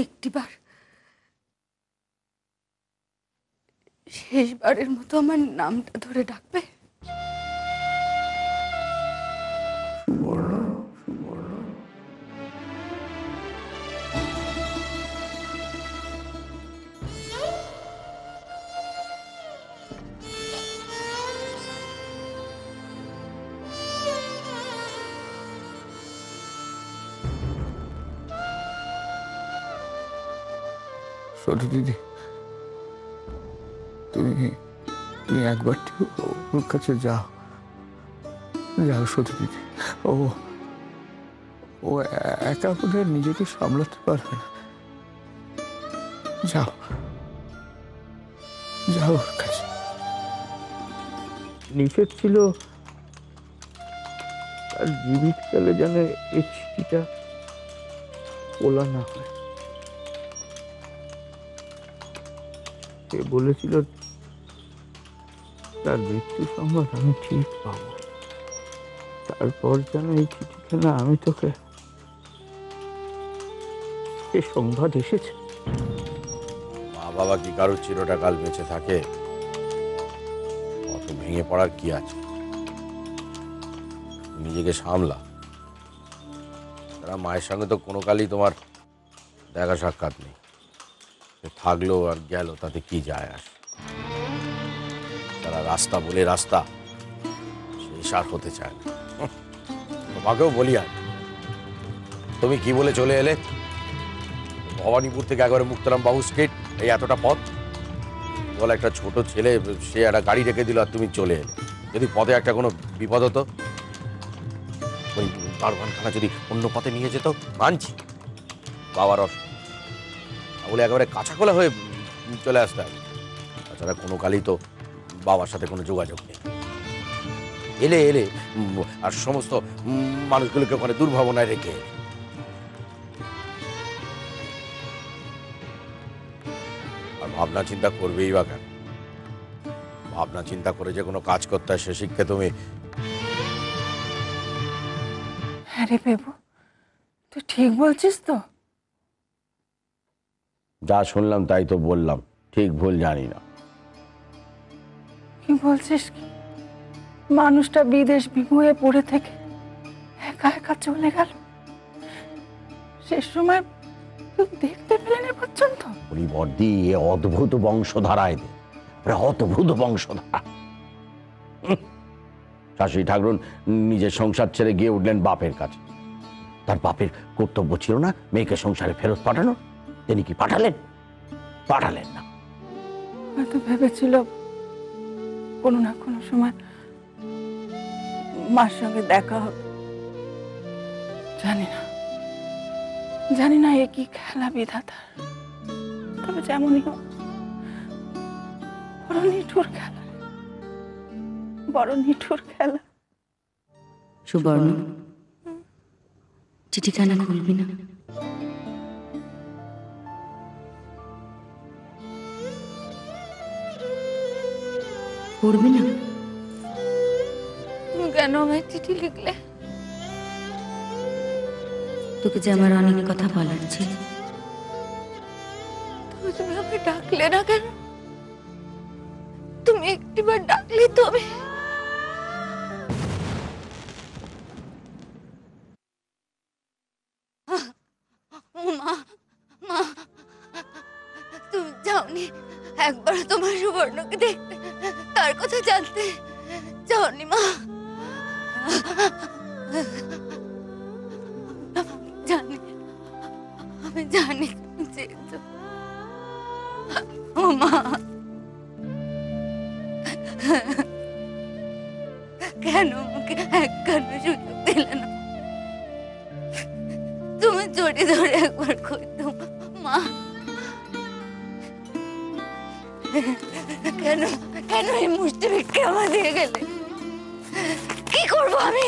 একটিবার শেষবারের মতো আমার নামটা ধরে ডাকবে? ছোট দিদি, তুমি তুমি একবার ওর কাছে যাও, যাও ছোট দিদি। ও ও একা বোধহয় নিজেকে সামলাতে পারবে না। যাও, যাও ওর কাছে। নিষেধ ছিল তার জীবিতকালে যেন এই চিঠিটা বলা না হয়। সে বলেছিল তার মৃত্যু সংবাদ আমি ঠিক পাব। তারপর যেন এই চিঠিখানা আমি তোকে, সে সংবাদ এসেছে। মা বাবা কি কারোর চিরটা কাল বেঁচে থাকে? অত ভেঙে পড়ার কি আছে? নিজেকে সামলা। তারা মায়ের সঙ্গে তো কোনো কালই তোমার দেখা সাক্ষাৎ নেই। থাকলো আর গেল, তাতে কি যায় আসে? তারা রাস্তা বলে রাস্তা, শেষ আর হতে চায় না। তোমাকেও বলি, আর তুমি কি বলে চলে এলে? ভবানীপুর থেকে একবারে মুক্তারাম বাবু স্ট্রিট, এই এতটা পথ। বলে একটা ছোট ছেলে, সে একটা গাড়ি রেখে দিল আর তুমি চলে এলে। যদি পথে একটা কোনো বিপদ হতো, ওই দারোয়ানখানা যদি অন্য পথে নিয়ে যেত, মানছি বাবার বলে একেবারে কাঁচাকোলা হয়ে চলে আসতে হবে। তাছাড়া কোনো কালই তো বাবার সাথে কোনো যোগাযোগ নেই। এলে এলে আর সমস্ত মানুষগুলোকে ওখানে দুর্ভাবনায় রেখে আর ভাবনা চিন্তা করবেই বা কেন? ভাবনা চিন্তা করে যে কোনো কাজ করতে হয়, সে শিক্ষা তুমি। হ্যাঁ রে বেবু, তুই ঠিক বলছিস তো? যা শুনলাম তাই তো বললাম, ঠিক ভুল জানি না। কি বলছিস কি? মানুষটা বিদেশ বিমুয়ে পড়ে থেকে একা একা চলে গেল, শেষ সময় দেখতে পেলেন এ পর্যন্ত? পরিবর্তী এ অদ্ভুত বংশধারা, এদের অদ্ভুত বংশধারা। শাশুড়ি ঠাকুরুন নিজের সংসার ছেড়ে গিয়ে উঠলেন বাপের কাছে। তার বাপের কর্তব্য ছিল না মেয়েকে সংসারে ফেরত পাঠানো? তিনি কি পাঠালেন? পাঠালেন না। হয়তো ভেবেছিল কোনো না কোনো সময় মার সঙ্গে দেখা হবে। জানি না এ কি খেলা বিধাতার। তবে যেমনই হোক, বড় নিঠুর খেলা, বড় নিঠুর খেলা। সুবর্ণ, চিঠিখানা খুলবি না? পড়বি না? কেন আমায় চিঠি লিখলে? তোকে যে আমার অনেক কথা বলার ছিল। তুমি আমাকে ডাকলে না কেন? তুমি একটিবার ডাকলে তো আমি। মা, মা, তুমি যাওনি একবার তোমার সুবর্ণকে দেখতে, তার কথা জানতে যাওনি মা? আমি জানি তুমি চেয়েছো। ও মা, কেন আমাকে একখানা সুযোগ দিলে না? তুমি জড়ি ধরে একবার কইতো মা। কেন কেন এই মুষ্টি ভিক্ষে আমার দিয়ে গেলে? কি করবো আমি?